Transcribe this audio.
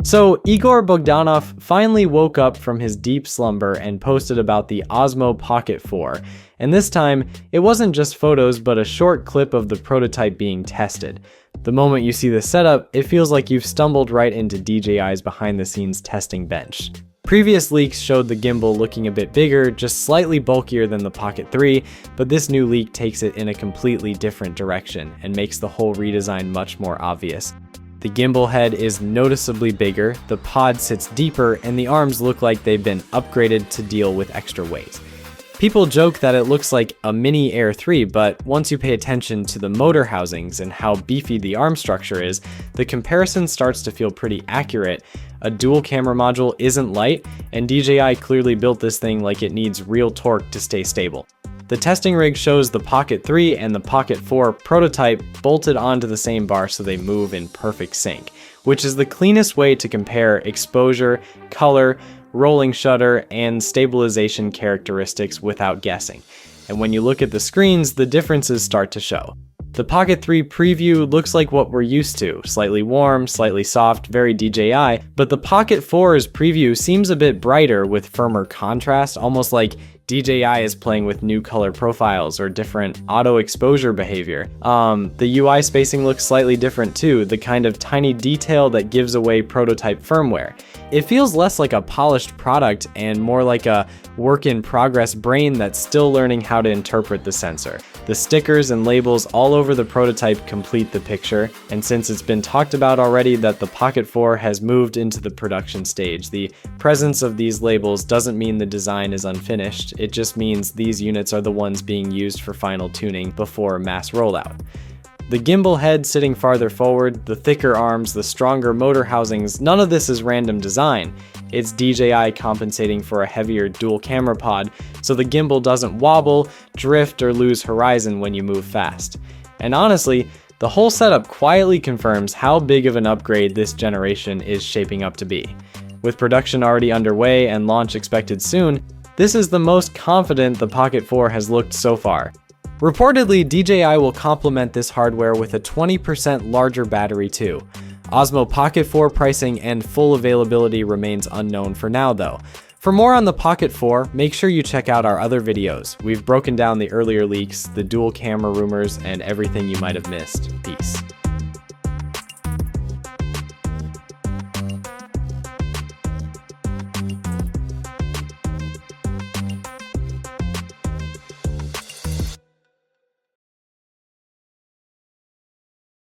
So, Igor Bogdanov finally woke up from his deep slumber and posted about the Osmo Pocket 4. And this time, it wasn't just photos but a short clip of the prototype being tested. The moment you see the setup, it feels like you've stumbled right into DJI's behind-the-scenes testing bench. Previous leaks showed the gimbal looking a bit bigger, just slightly bulkier than the Pocket 3, but this new leak takes it in a completely different direction and makes the whole redesign much more obvious. The gimbal head is noticeably bigger, the pod sits deeper, and the arms look like they've been upgraded to deal with extra weight. People joke that it looks like a mini Air 3, but once you pay attention to the motor housings and how beefy the arm structure is, the comparison starts to feel pretty accurate. A dual camera module isn't light, and DJI clearly built this thing like it needs real torque to stay stable. The testing rig shows the Pocket 3 and the Pocket 4 prototype bolted onto the same bar so they move in perfect sync, which is the cleanest way to compare exposure, color, rolling shutter, and stabilization characteristics without guessing. And when you look at the screens, the differences start to show. The Pocket 3 preview looks like what we're used to, slightly warm, slightly soft, very DJI, but the Pocket 4's preview seems a bit brighter with firmer contrast, almost like DJI is playing with new color profiles or different auto exposure behavior. The UI spacing looks slightly different too, the kind of tiny detail that gives away prototype firmware. It feels less like a polished product and more like a work-in-progress brain that's still learning how to interpret the sensor. The stickers and labels all over the prototype complete the picture, and since it's been talked about already that the Pocket 4 has moved into the production stage, the presence of these labels doesn't mean the design is unfinished, it just means these units are the ones being used for final tuning before mass rollout. The gimbal head sitting farther forward, the thicker arms, the stronger motor housings, none of this is random design. It's DJI compensating for a heavier dual camera pod, so the gimbal doesn't wobble, drift, or lose horizon when you move fast. And honestly, the whole setup quietly confirms how big of an upgrade this generation is shaping up to be. With production already underway and launch expected soon, this is the most confident the Pocket 4 has looked so far. Reportedly, DJI will complement this hardware with a 20% larger battery too. Osmo Pocket 4 pricing and full availability remains unknown for now though. For more on the Pocket 4, make sure you check out our other videos. We've broken down the earlier leaks, the dual camera rumors, and everything you might have missed. Peace.